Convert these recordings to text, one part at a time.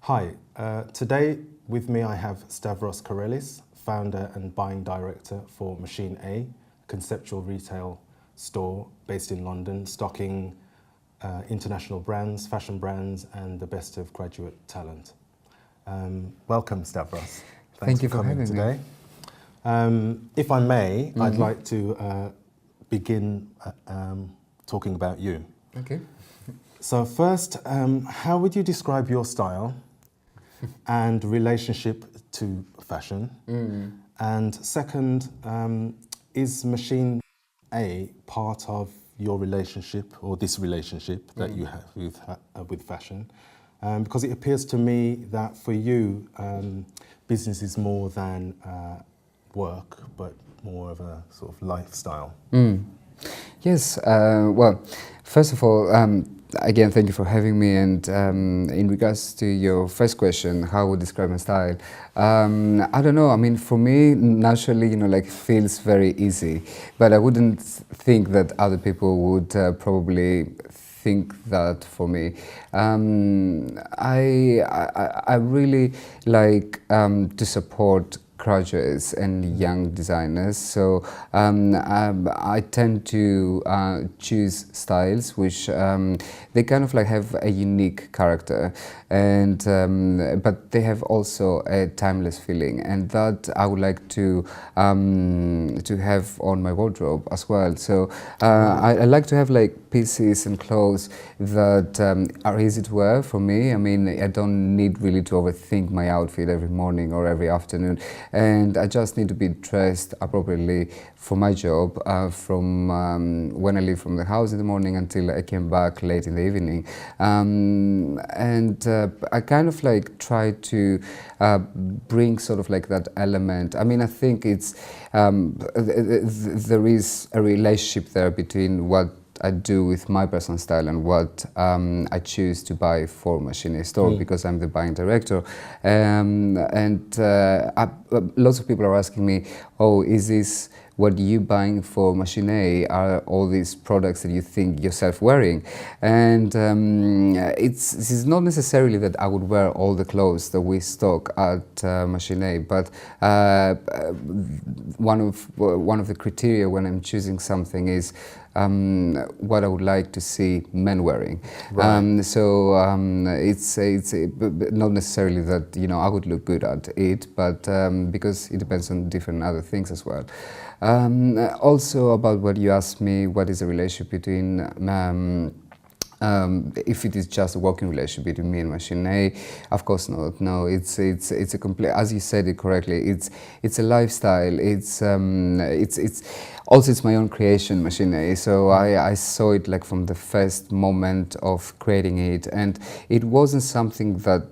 Hi, today with me I have Stavos Karelis, founder and buying director for Machine A, a conceptual retail store based in London, stocking international brands, fashion brands, and the best of graduate talent. Welcome, Stavros. Thank you for coming today. If I may, I'd like to begin talking about you. Okay. So first, how would you describe your style and relationship to fashion? And second, is Machine A part of your relationship or this relationship that you have with fashion? Because it appears to me that for you, business is more than work, but more of a sort of lifestyle. Yes, well, first of all, again, thank you for having me. And in regards to your first question, how I would describe my style? I don't know. I mean, for me, naturally, like feels very easy. But I wouldn't think that other people would probably think that for me. I really like to support graduates and young designers, so I tend to choose styles which they kind of like have a unique character, and but they have also a timeless feeling, and that I would like to have on my wardrobe as well. So I like to have like pieces and clothes that are easy to wear for me. I mean, I don't need really to overthink my outfit every morning or every afternoon. And I just need to be dressed appropriately for my job from when I leave from the house in the morning until I came back late in the evening. I kind of like try to bring sort of like that element. I mean, I think it's there is a relationship there between what I do with my personal style and what I choose to buy for Machine A store, because I'm the buying director. Lots of people are asking me, oh, is this what you buying for Machine A? Are all these products that you think yourself wearing? And this is not necessarily that I would wear all the clothes that we stock at Machine A, but one of the criteria when I'm choosing something is what I would like to see men wearing. Right. It's not necessarily that I would look good at it, but because it depends on different other things as well. Also about what you asked me, what is the relationship between if it is just a working relationship between me and Machine A, of course not. No, it's a complete. As you said it correctly, it's a lifestyle. It's also it's my own creation, Machine A. So I saw it like from the first moment of creating it, and it wasn't something that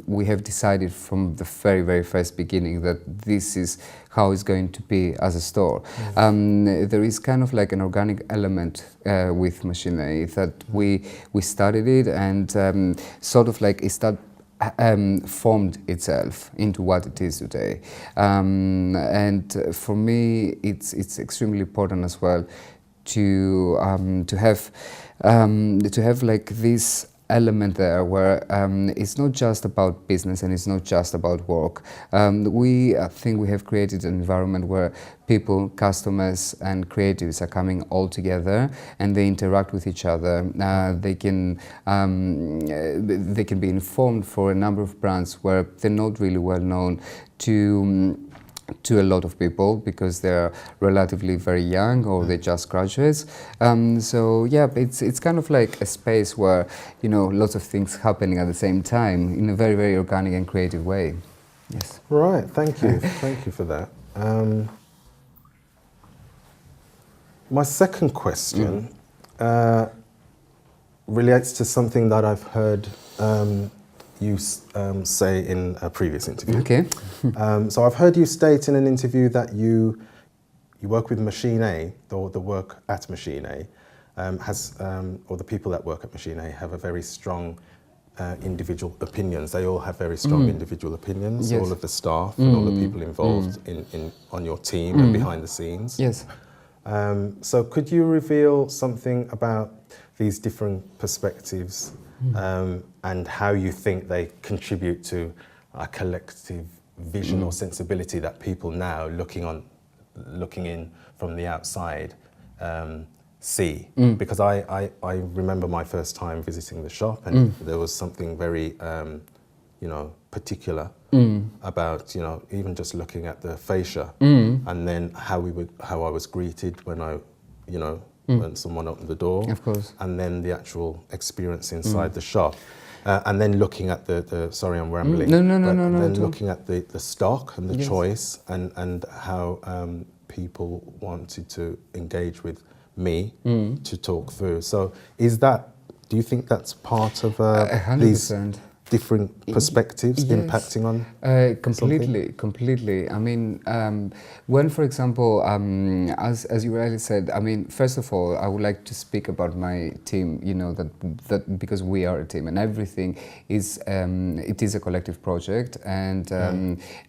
we have decided from the very, very first beginning that this is how it's going to be as a store. There is kind of like an organic element with Machine A that we started it, and sort of like it formed itself into what it is today. And for me, it's extremely important as well to have like this element there where it's not just about business and it's not just about work. I think we have created an environment where people, customers and creatives are coming all together and they interact with each other. They can be informed for a number of brands where they're not really well known to a lot of people because they're relatively very young or they're just graduates. So yeah, it's kind of like a space where lots of things happening at the same time in a very, very organic and creative way. Yes. Right. Thank you. Thank you for that. My second question relates to something that I've heard you say in a previous interview. Okay. So I've heard you state in an interview that you work with Machine A, or the work at Machine A or the people that work at Machine A have a very strong individual opinions. They all have very strong individual opinions. Yes. All of the staff and all the people involved on your team and behind the scenes. Yes. So could you reveal something about these different perspectives and how you think they contribute to a collective vision or sensibility that people now looking in from the outside see. Because I remember my first time visiting the shop, and there was something very particular about even just looking at the fascia, and then how I was greeted when when someone opened the door, of course, and then the actual experience inside the shop. And then looking at the sorry, I'm rambling. No. Then looking at the stock and the choice, and how people wanted to engage with me to talk through. So, do you think that's part of 100%. these different perspectives impacting on completely. I mean, when, for example, as you rightly said, I mean, first of all, I would like to speak about my team. That because we are a team, and everything is it is a collective project, and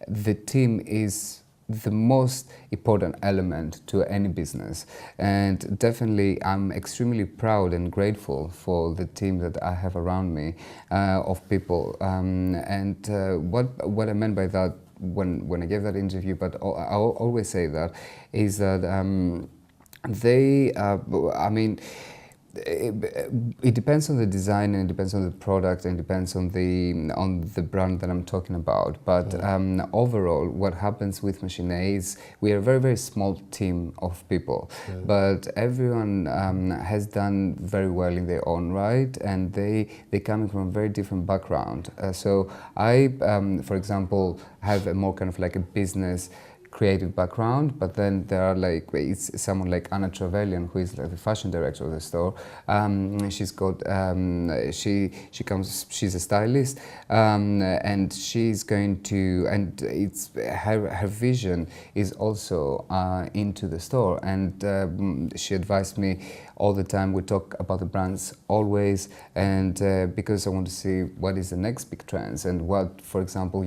the team is the most important element to any business, and definitely I'm extremely proud and grateful for the team that I have around me of people, and what I meant by that when I gave that interview, but I always say that, is that they I mean, it depends on the design, and it depends on the product, and it depends on the brand that I'm talking about. But overall, what happens with Machine A is we are a very, very small team of people, but everyone has done very well in their own right, and they coming from a very different background. So I, for example, have a more kind of like a business creative background, but then there are it's someone like Anna Trevelyan, who is like the fashion director of the store. She's got she's a stylist, and she's going to, and it's her vision is also into the store, and she advised me all the time. We talk about the brands always, and because I want to see what is the next big trends, and what, for example,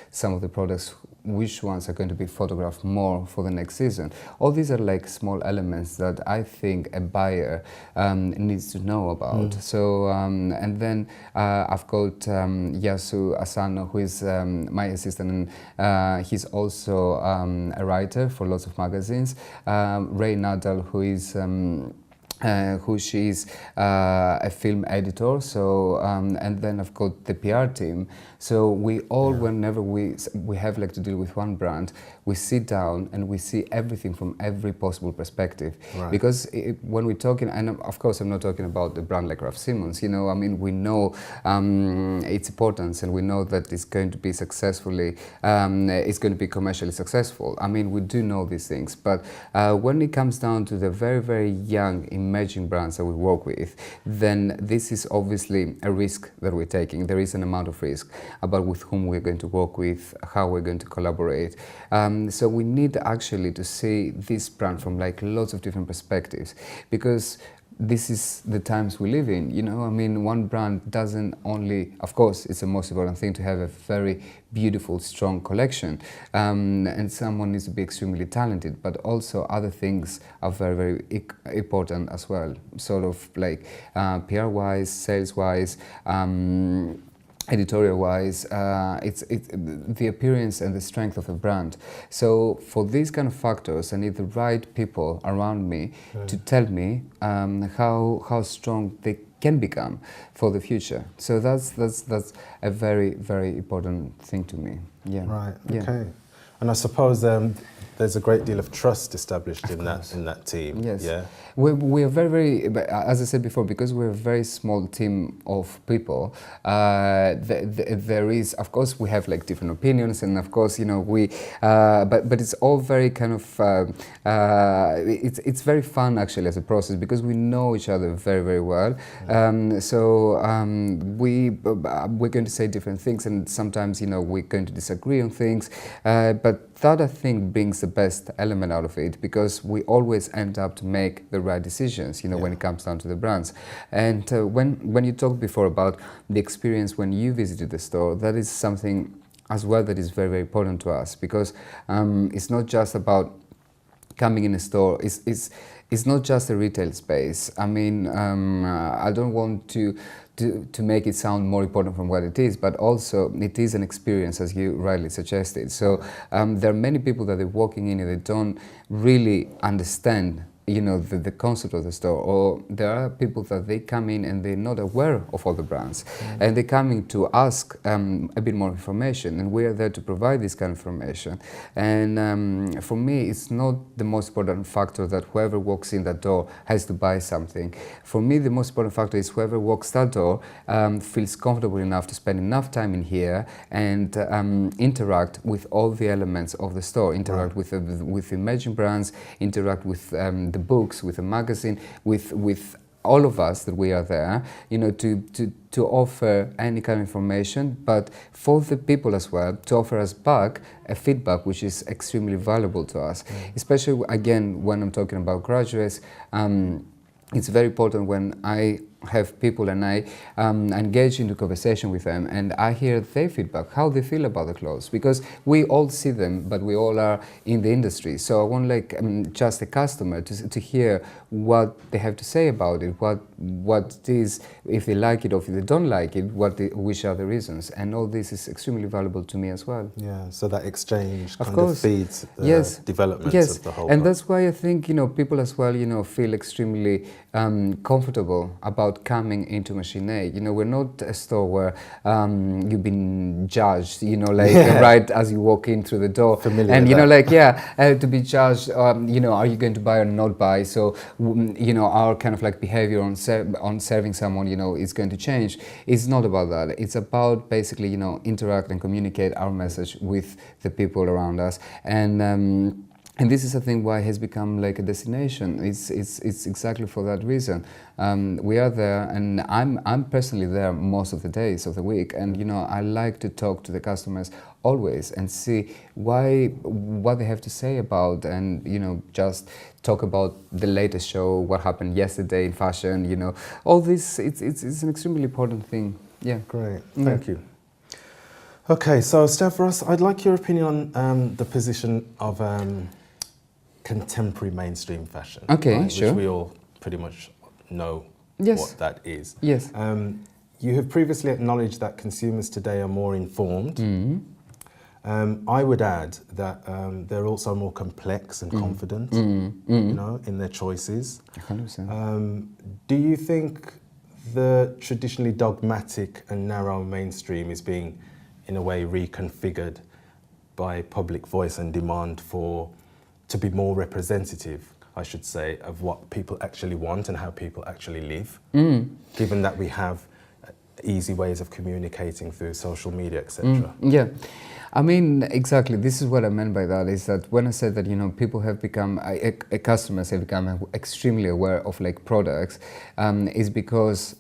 some of the products, which ones are going to be photographed more for the next season. All these are like small elements that I think a buyer needs to know about. So, and then I've got Yasu Asano, who is my assistant, and he's also a writer for lots of magazines. Ray Nadal, who is who she's a film editor, so and then I've got the PR team. So we all, whenever we have like to deal with one brand, we sit down and we see everything from every possible perspective. Right. Because when we're talking, and of course I'm not talking about the brand like Raf Simons, I mean, we know its importance, and we know that it's going to be successfully, it's going to be commercially successful. I mean, we do know these things, but when it comes down to the very, very young emerging brands that we work with, then this is obviously a risk that we're taking. There is an amount of risk about with whom we're going to work with, how we're going to collaborate. So we need actually to see this brand from like lots of different perspectives, because this is the times we live in, I mean, one brand doesn't only, of course, it's the most important thing to have a very beautiful, strong collection, and someone needs to be extremely talented, but also other things are very, very important as well, sort of like PR-wise, sales-wise, editorial-wise, it's the appearance and the strength of a brand. So for these kind of factors, I need the right people around me to tell me how strong they can become for the future. So that's a very, very important thing to me. Yeah. Right. Okay. And I suppose there's a great deal of trust established in that team. Yes. Yeah. We are very, very, as I said before, because we're a very small team of people, there is, of course, we have like different opinions, and of course, but it's all very kind of, it's very fun actually as a process, because we know each other very, very well. So we're going to say different things, and sometimes, we're going to disagree on things, but that, I think, brings the best element out of it, because we always end up to make the right decisions, when it comes down to the brands. And when you talked before about the experience when you visited the store, that is something as well that is very, very important to us, because it's not just about coming in a store is not just a retail space. I mean, I don't want to make it sound more important from what it is, but also it is an experience, as you rightly suggested. So there are many people that they're walking in and they don't really understand, you know, the concept of the store, or there are people that they come in and they're not aware of all the brands, and they're coming to ask a bit more information, and we are there to provide this kind of information. And for me, it's not the most important factor that whoever walks in that door has to buy something. For me, the most important factor is whoever walks that door feels comfortable enough to spend enough time in here and interact with all the elements of the store, interact with emerging brands, interact with the books, with the magazine, with all of us that we are there, you know, to offer any kind of information, but for the people as well, to offer us back a feedback which is extremely valuable to us. Especially, again, when I'm talking about graduates, it's very important when I have people and I engage into conversation with them and I hear their feedback, how they feel about the clothes, because we all see them, but we all are in the industry. So I want just a customer to hear what they have to say about it, what it is, if they like it or if they don't like it, which are the reasons. And all this is extremely valuable to me as well. Yeah, so that exchange of kind course. of feeds the Yes. development Yes. of the whole. And that's why I think, you know, people as well, you know, feel extremely comfortable about coming into Machine A. You know, we're not a store where you've been judged, you know, like right as you walk in through the door. Familiar and, with you know, that. like, to be judged, you know, are you going to buy or not buy? So, you know, our kind of like behavior on serving someone, you know, is going to change. It's not about that. It's about basically, you know, interact and communicate our message with the people around us. And this is a thing why it has become like a destination. It's exactly for that reason. We are there, and I'm personally there most of the days of the week. And you know, I like to talk to the customers always and see what they have to say about, and you know, just talk about the latest show, what happened yesterday in fashion. You know, all this. It's an extremely important thing. Yeah. Great. Thank you. Okay, so Stavros, I'd like your opinion on the position of contemporary mainstream fashion. Okay, right? sure. Which we all pretty much know Yes. what that is. Yes. You have previously acknowledged that consumers today are more informed. I would add that they're also more complex and confident, you know, in their choices. 100%. Do you think the traditionally dogmatic and narrow mainstream is being, in a way, reconfigured by public voice and demand to be more representative, I should say, of what people actually want and how people actually live, given that we have easy ways of communicating through social media, etc.? Yeah. I mean, exactly. This is what I meant by that, is that when I said that, you know, people have become, customers have become extremely aware of like products, is because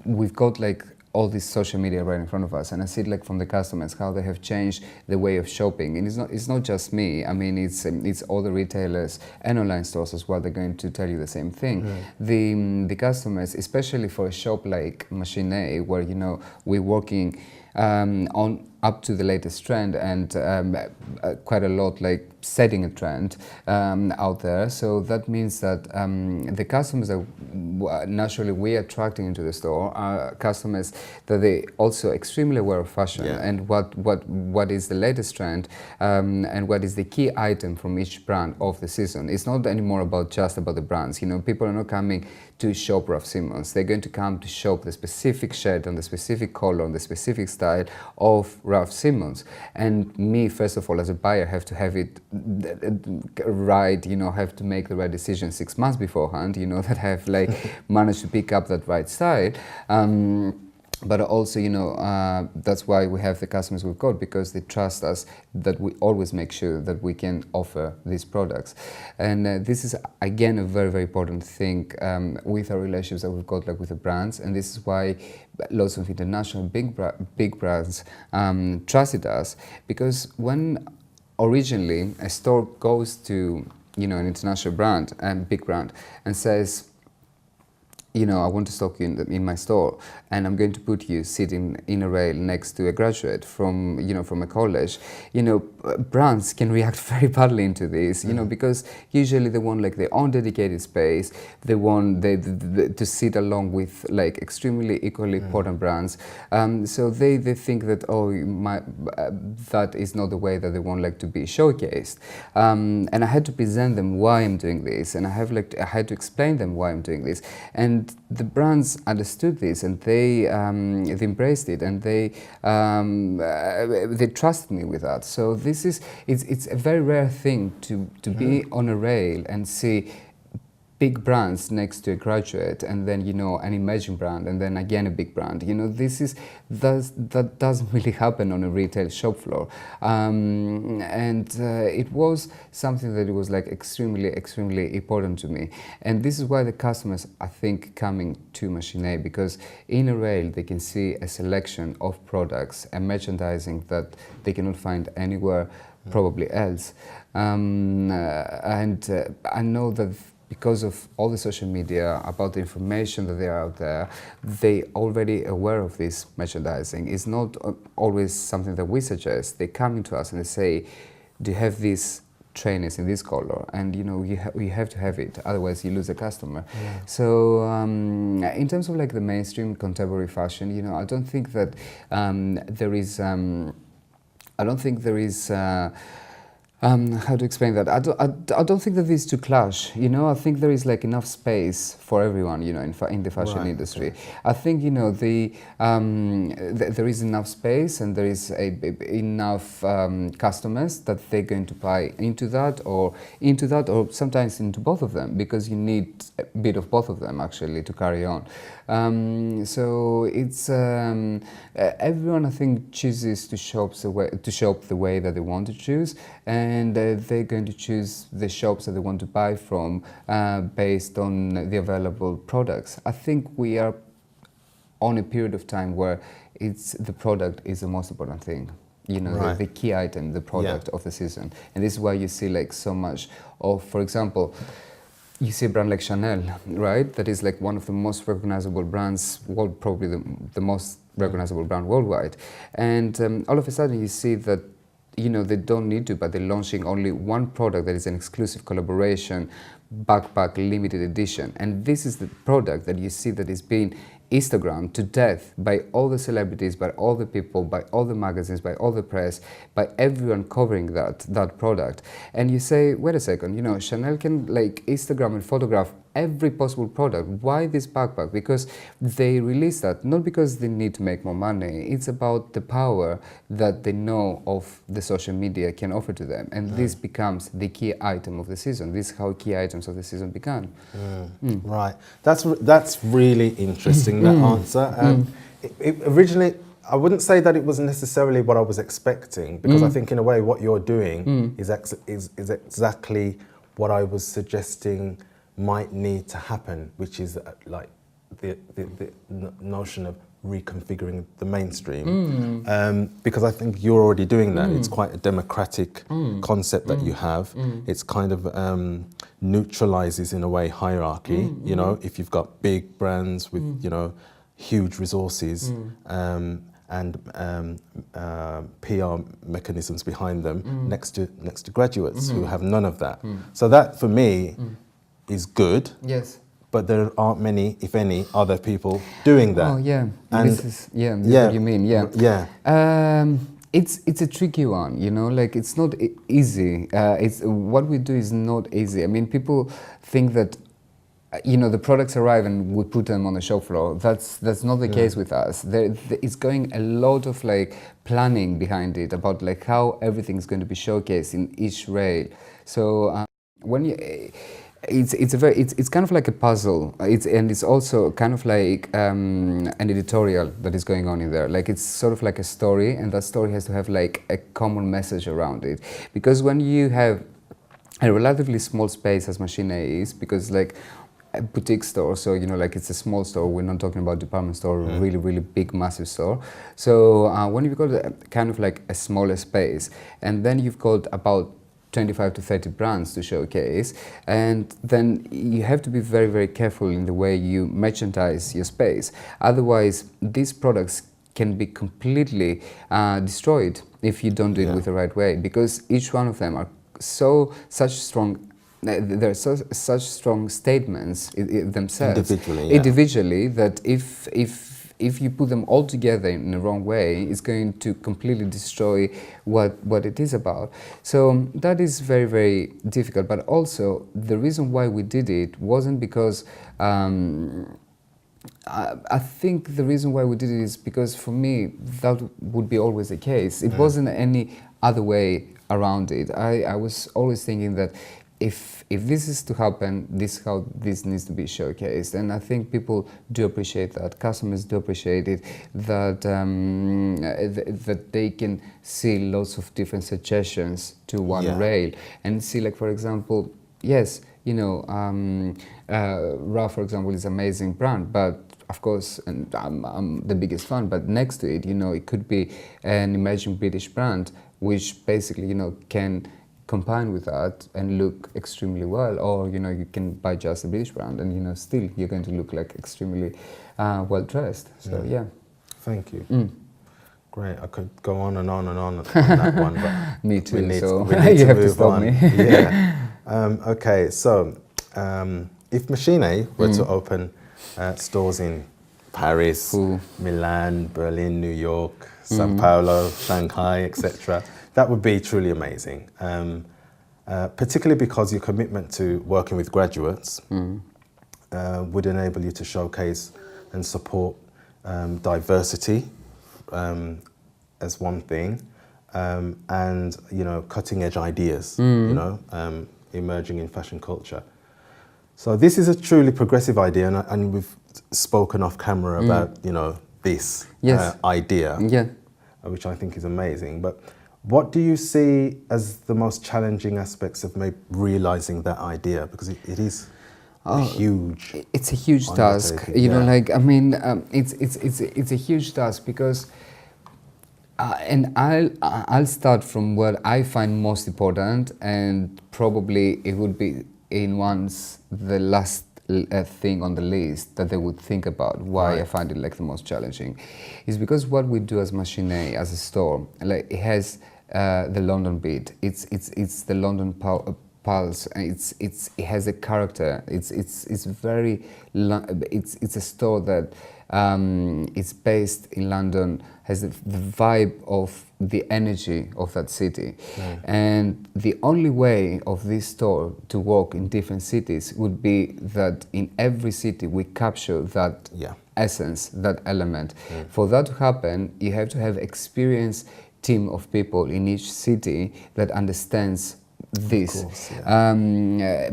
we've got like all this social media right in front of us, and I see it like from the customers how they have changed the way of shopping. And it's not just me. I mean, it's all the retailers and online stores as well. They're going to tell you the same thing. The customers, especially for a shop like Machine A, where you know we're working on up to the latest trend and quite a lot like setting a trend out there. So that means that the customers that naturally we're attracting into the store are customers that they also extremely aware of fashion and what is the latest trend and what is the key item from each brand of the season. It's not anymore about just about the brands. You know, people are not coming to shop Ralph Simmons. They're going to come to shop the specific shirt and the specific color and the specific style of Ralph Simmons. And me, first of all, as a buyer, have to have it right, you know, have to make the right decision 6 months beforehand, you know, that I have like managed to pick up that right style. But also, you know, that's why we have the customers we've got, because they trust us that we always make sure that we can offer these products. And this is, again, a very, very important thing with our relationships that we've got like with the brands. And this is why lots of international big brands trusted us, because when originally a store goes to, you know, an international brand and big brand and says, you know, I want to stock you in my store, and I'm going to put you sitting in a rail next to a graduate from, you know, from a college. You know, brands can react very badly into this, you know, because usually they want like their own dedicated space. They want to sit along with like extremely equally important brands. So they think that, oh, that is not the way that they want like to be showcased. And I had to present them why I'm doing this, and I had to explain them why I'm doing this. And the brands understood this, and they embraced it, and they trusted me with that. So it's a very rare thing to be on a rail and see big brands next to a graduate, and then, you know, an emerging brand, and then again a big brand. You know, that doesn't really happen on a retail shop floor. It was something that was like extremely important to me. And this is why the customers, I think, coming to Machine A, because in a rail they can see a selection of products and merchandising that they cannot find anywhere probably else. I know that because of all the social media, about the information that they are out there, they already aware of this merchandising. It's not always something that we suggest. They come into us and they say, do you have these trainers in this color? And you know, you have to have it, otherwise you lose a customer. Yeah. So in terms of like the mainstream contemporary fashion, you know, I don't think that there is how to explain that? I don't think that these two clash. You know, I think there is like enough space for everyone. You know, in the fashion industry, I think, you know, there is enough space, and there is enough customers that they're going to buy into that, or sometimes into both of them, because you need a bit of both of them actually to carry on. So it's everyone, I think, chooses to shop the way that they want to choose, and they're going to choose the shops that they want to buy from based on the available products. I think we are on a period of time where the product is the most important thing. You know, the key item, the product of the season, and this is why you see like so much of, for example, you see a brand like Chanel, right? That is like one of the most recognizable brands, probably the most recognizable brand worldwide. And all of a sudden you see that, you know, they don't need to, but they're launching only one product that is an exclusive collaboration, backpack, limited edition. And this is the product that you see that is being Instagrammed to death by all the celebrities, by all the people, by all the magazines, by all the press, by everyone covering that product. And you say, wait a second, you know, Chanel can like Instagram and photograph every possible product. Why this backpack? Because they release that, not because they need to make more money. It's about the power that they know of the social media can offer to them. And this becomes the key item of the season. This is how key items of the season began. Right. That's really interesting, that answer. Originally, I wouldn't say that it was necessarily what I was expecting, because I think in a way what you're doing is exactly what I was suggesting might need to happen, which is like the notion of reconfiguring the mainstream, because I think you're already doing that. It's quite a democratic concept that you have. It's kind of neutralizes in a way hierarchy. You know, if you've got big brands with you know huge resources and PR mechanisms behind them, next to graduates who have none of that. So that for me is good. Yes. But there aren't many, if any, other people doing that. Oh yeah, and this is what you mean. It's a tricky one, you know. Like it's not easy. It's what we do is not easy. I mean, people think that, you know, the products arrive and we put them on the shop floor. That's not the case with us. It's going a lot of like planning behind it, about like how everything's going to be showcased in each rail. So when you it's kind of like a puzzle. It's also kind of like an editorial that is going on in there. Like it's sort of like a story, and that story has to have like a common message around it. Because when you have a relatively small space, as Machine A is, because like a boutique store, so you know, like it's a small store. We're not talking about department store, really big, massive store. So when you've got kind of like a smaller space, and then you've got about 25 to 30 brands to showcase, and then you have to be very, very careful in the way you merchandise your space. Otherwise, these products can be completely destroyed if you don't do it with the right way, because each one of them are such strong. There are such strong statements themselves individually that if you put them all together in the wrong way, it's going to completely destroy what it is about. So that is very, very difficult. But also, the reason why we did it wasn't because I think the reason why we did it is because, for me, that would be always the case. It wasn't any other way around it. I was always thinking that if this is to happen, this is how this needs to be showcased. And I think people do appreciate that. Customers do appreciate it, that that they can see lots of different suggestions to one rail and see, like, for example, yes, you know, Ra, for example, is an amazing brand, but of course, and I'm the biggest fan, but next to it, you know, it could be an emerging British brand, which basically, you know, can combine with that and look extremely well. Or, you know, you can buy just a British brand and, you know, still you're going to look like extremely well dressed. So, yeah. Thank you. Great. I could go on and on and on that one, but me too. We need you to have to move stop on. me. Okay, so if Machine A were to open stores in Paris, Milan, Berlin, New York, Sao Paulo, Shanghai, etc., that would be truly amazing, particularly because your commitment to working with graduates would enable you to showcase and support diversity as one thing, and, you know, cutting edge ideas, you know, emerging in fashion culture. So this is a truly progressive idea, and we've spoken off camera about, you know, this idea, which I think is amazing. But what do you see as the most challenging aspects of maybe realizing that idea? Because it is huge. It's a huge task. You know, like, I mean, it's a huge task because, and I'll start from what I find most important, and probably it would be the last thing on the list that they would think about why I find it like the most challenging, is because what we do as Machine A, as a store, like, it has the London beat. It's the London pulse. It has a character. It's a store that it's based in London, has the vibe of the energy of that city. And the only way of this store to work in different cities would be that in every city we capture that essence, that element. For that to happen, you have to have experienced team of people in each city that understands this.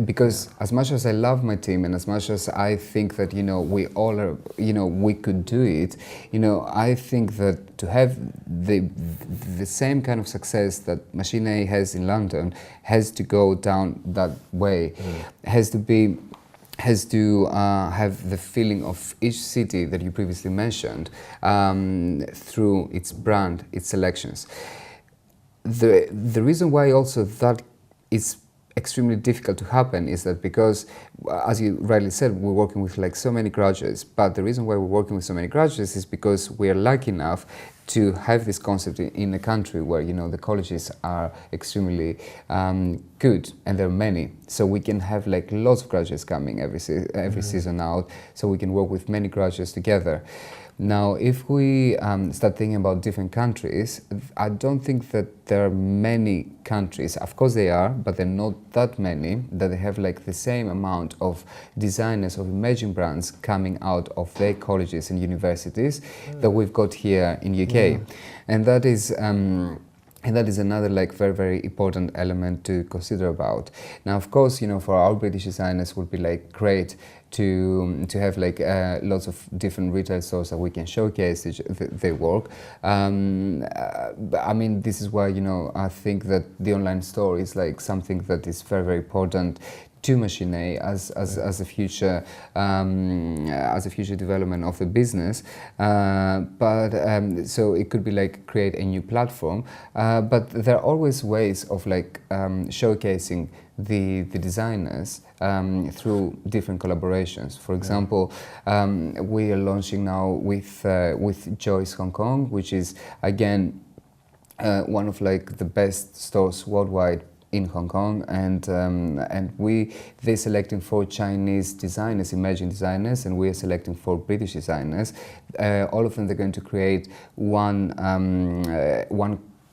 Because as much as I love my team and as much as I think that, you know, we all are, you know, we could do it, you know, I think that to have the same kind of success that Machine A has in London has to go down that way, has to have the feeling of each city that you previously mentioned through its brand, its selections. The reason why also that is extremely difficult to happen is that because, as you rightly said, we're working with like so many graduates, but the reason why we're working with so many graduates is because we are lucky enough to have this concept in a country where, you know, the colleges are extremely good, and there are many. So we can have like lots of graduates coming every season out, so we can work with many graduates together. Now, if we start thinking about different countries, I don't think that there are many countries, of course they are, but they're not that many, that they have like the same amount of designers of emerging brands coming out of their colleges and universities that we've got here in UK. And that is another like very, very important element to consider about. Now, of course, you know, for our British designers would be like great to have like lots of different retail stores that we can showcase their work. I mean, this is why, you know, I think that the online store is like something that is very, very important to Machine as a future development of the business, but so it could be like create a new platform, but there are always ways of like showcasing the designers through different collaborations. For example, we are launching now with Joyce Hong Kong, which is again one of like the best stores worldwide in Hong Kong, and they're selecting 4 Chinese designers, emerging designers, and we are selecting 4 British designers. All of them, they're going to create one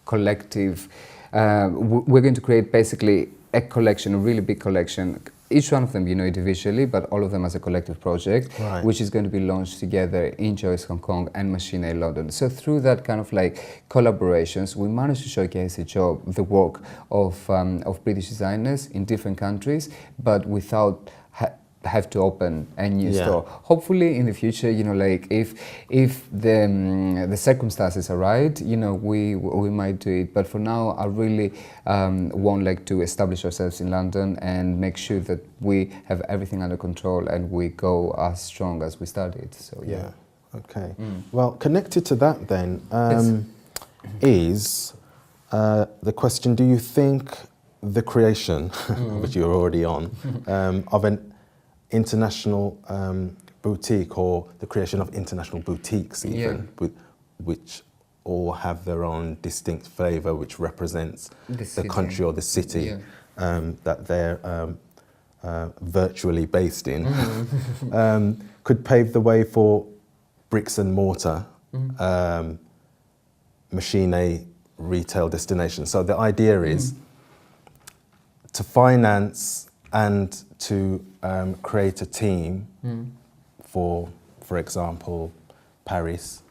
collective. We're going to create basically a collection, a really big collection. Each one of them, you know, individually, but all of them as a collective project, right, which is going to be launched together in Joyce Hong Kong and Machine London. So through that kind of like collaborations, we managed to showcase the work of British designers in different countries, but without have to open a new store. Hopefully in the future, you know, like if the circumstances are right, you know, we might do it. But for now, I really want like to establish ourselves in London and make sure that we have everything under control and we go as strong as we started. So yeah. Okay. Well, connected to that then is the question: do you think the creation, which you're already on, of an international boutique, or the creation of international boutiques even, which all have their own distinct flavour, which represents the country or the city that they're virtually based in, could pave the way for bricks and mortar Machine retail destinations. So the idea is to finance and to create a team for example, Paris,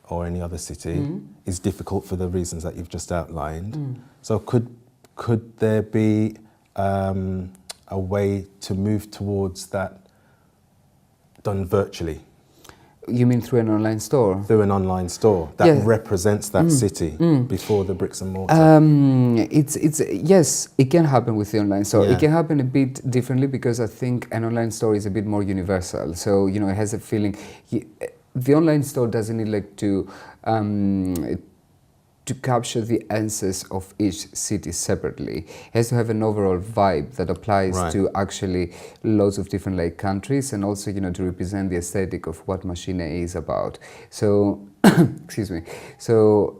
or any other city is difficult for the reasons that you've just outlined. So could there be a way to move towards that done virtually? You mean through an online store? Through an online store that represents that city before the bricks and mortar. Yes, it can happen with the online store. It can happen a bit differently because I think an online store is a bit more universal. So, you know, it has a feeling. The online store doesn't need like to capture the essence of each city separately. It has to have an overall vibe that applies to actually loads of different like countries, and also, you know, to represent the aesthetic of what Machine is about. So, excuse me. So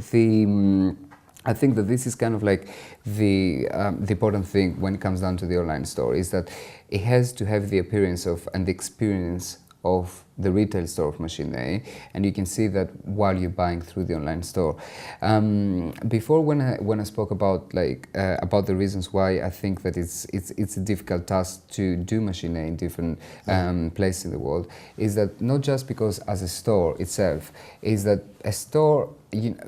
I think that this is kind of like the important thing when it comes down to the online store, is that it has to have the appearance of and the experience of the retail store of Machine, and you can see that while you're buying through the online store. Before, when I spoke about like about the reasons why I think that it's a difficult task to do Machine in different places in the world, is that not just because as a store itself, is that a store, you know,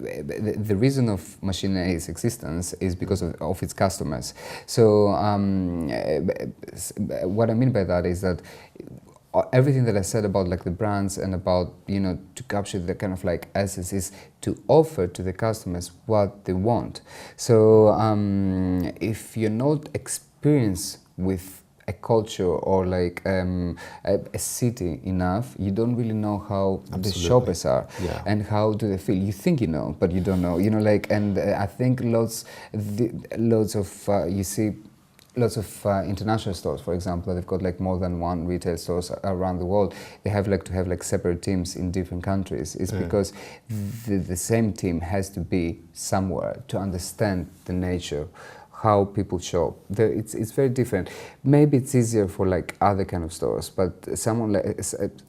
the reason of Machine's existence is because of its customers. So what I mean by that is that everything that I said about like the brands and about, you know, to capture the kind of like essence is to offer to the customers what they want. So if you're not experienced with a culture or like a city enough, you don't really know how the shoppers are and how do they feel. You think you know, but you don't know. You know, like, and I think loads of you see. Lots of international stores, for example, they've got like more than one retail stores around the world. They have like to have like separate teams in different countries. It's because the same team has to be somewhere to understand the nature, how people shop. It's very different. Maybe it's easier for like other kind of stores, but someone like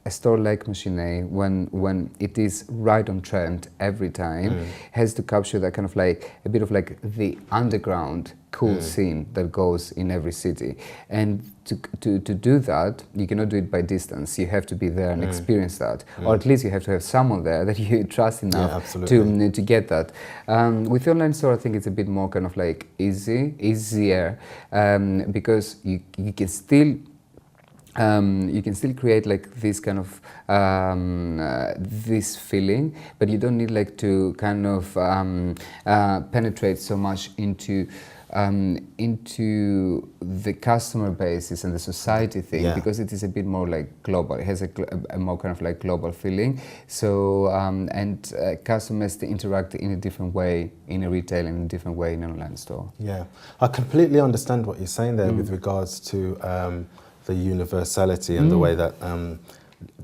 a store like Machine, when it is right on trend every time, has to capture that kind of like a bit of like the underground cool scene that goes in every city. And to do that, you cannot do it by distance. You have to be there and experience that, or at least you have to have someone there that you trust enough to get that. With the online store, I think it's a bit more kind of like easier, because you can still you can still create like this kind of this feeling, but you don't need like to kind of penetrate so much into the customer basis and the society thing, Yeah. because it is a bit more like global. It has a more kind of like global feeling. So customers, they interact in a different way in a retail and in a different way in an online store. Yeah, I completely understand what you're saying there with regards to the universality and the way that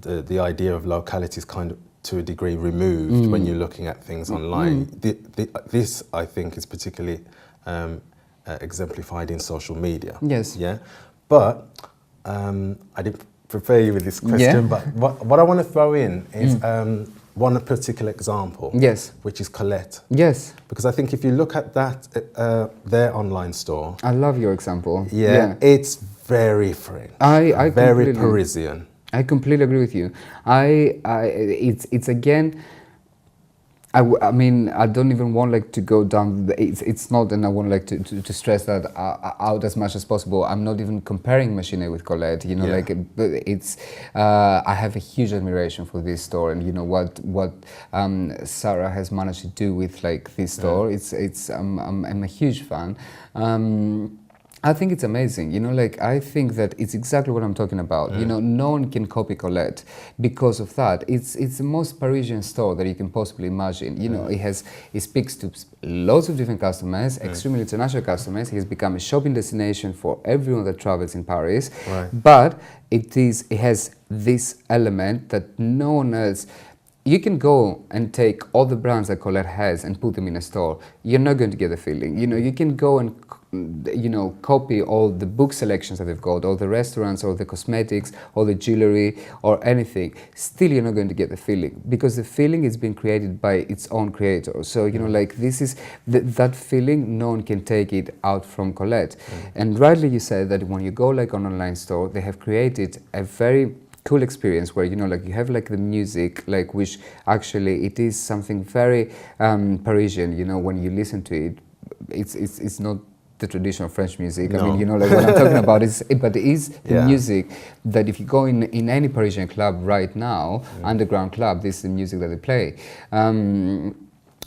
the idea of locality is kind of, to a degree, removed when you're looking at things online. This, I think, is particularly exemplified in social media. Yes. Yeah, but I didn't prepare you with this question, but what I want to throw in is one particular example. Yes. Which is Colette. Yes. Because I think if you look at that, their online store. I love your example. Yeah, it's very French. I very completely- Parisian. I completely agree with you. It's again. I mean, I don't even want like to go down. It's not, and I want like to stress that out as much as possible. I'm not even comparing Machine with Colette. You know, like it's. I have a huge admiration for this store, and you know what Sarah has managed to do with like this store. I'm a huge fan. I think it's amazing, you know, like I think that it's exactly what I'm talking about. You know, no one can copy Colette because of that. It's the most Parisian store that you can possibly imagine. You know, it speaks to lots of different customers, extremely international customers. It has become a shopping destination for everyone that travels in Paris. Right. But it has this element that no one else. You can go and take all the brands that Colette has and put them in a store. You're not going to get the feeling. You know, you can go and, you know, copy all the book selections that they've got, all the restaurants, all the cosmetics, all the jewelry, or anything. Still, you're not going to get the feeling, because the feeling is being created by its own creator. So, you know, like this is, that feeling, no one can take it out from Colette. And rightly you said that when you go like on an online store, they have created a very cool experience where, you know, like you have like the music, like which actually it is something very Parisian. You know, when you listen to it, it's not the traditional French music. No. I mean, you know, like what I'm talking about is, but it is the Yeah. music that if you go in any Parisian club right now, underground club, this is the music that they play.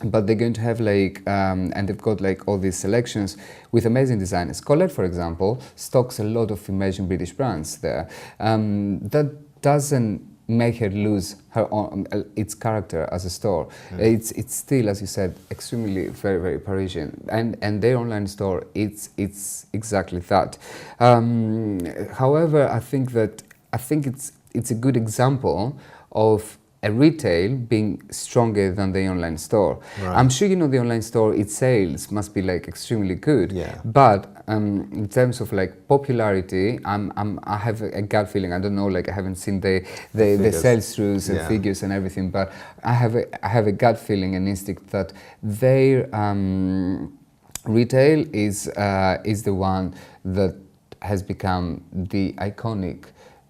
But they're going to have like, and they've got like all these selections with amazing designers. Colette, for example, stocks a lot of emerging British brands there. That doesn't make her lose her own, its character as a store. It's still, as you said, extremely very, very Parisian. And their online store, it's exactly that. However, I think it's a good example of a retail being stronger than the online store. Right. I'm sure, you know, the online store, its sales must be like extremely good. Yeah. But in terms of like popularity, I have a gut feeling. I don't know, like I haven't seen the sales throughs and figures and everything, but I have a gut feeling and instinct that their retail is the one that has become the iconic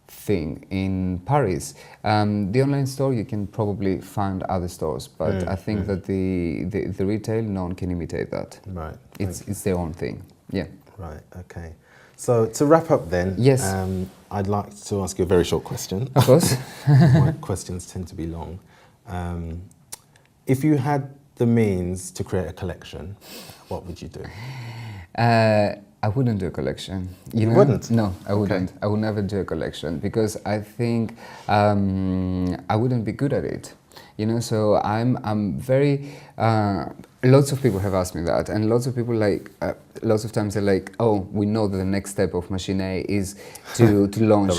thing in Paris. The online store, you can probably find other stores, but I think that the retail, no one can imitate that. Right. It's their own thing. Yeah. Right. Okay. So to wrap up, then, Yes. I'd like to ask you a very short question. Of course. My questions tend to be long. If you had the means to create a collection, what would you do? I wouldn't do a collection. You know? wouldn't? No, I wouldn't. I would never do a collection because I think I wouldn't be good at it. You know, so I'm very. Lots of people have asked me that, and lots of people lots of times they're like, "Oh, we know that the next step of Machine is to launch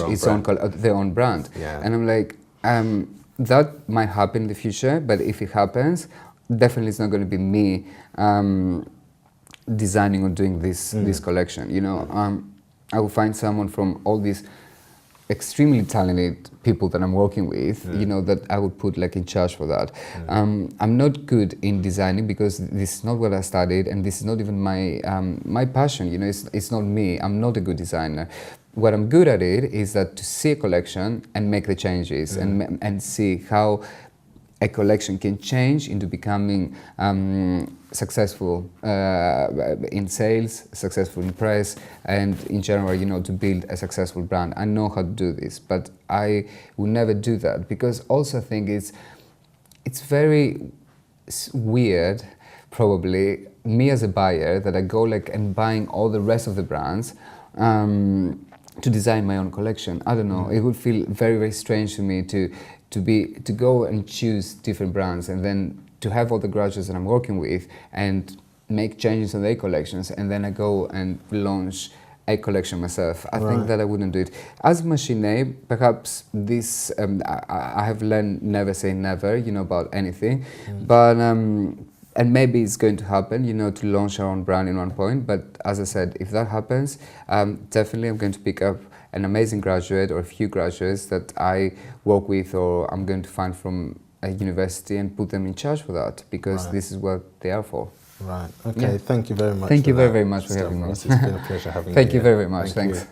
their own brand." Yeah. And I'm like, that might happen in the future, but if it happens, definitely it's not going to be me. Designing or doing this collection, you know, I will find someone from all these extremely talented people that I'm working with, you know, that I would put like in charge for that. I'm not good in designing because this is not what I studied, and this is not even my passion. You know, it's not me. I'm not a good designer. What I'm good at it is that to see a collection and make the changes and see how a collection can change into becoming successful in sales, successful in press, and in general, you know, to build a successful brand. I know how to do this, but I will never do that, because also I think it's very weird, probably, me as a buyer, that I go like and buying all the rest of the brands to design my own collection. I don't know, it would feel very, very strange to me to go and choose different brands and then to have all the graduates that I'm working with and make changes on their collections, and then I go and launch a collection myself. I think that I wouldn't do it. As Machine, perhaps this, I have learned never say never, you know, about anything, but and maybe it's going to happen, you know, to launch our own brand in one point. But as I said, if that happens, definitely I'm going to pick up an amazing graduate or a few graduates that I work with, or I'm going to find from a university and put them in charge for that, because this is what they are for. Right. Okay. Thank you very much. Thank you very, very much for having me. It's been a pleasure having you. Thank you very, very much. Thanks.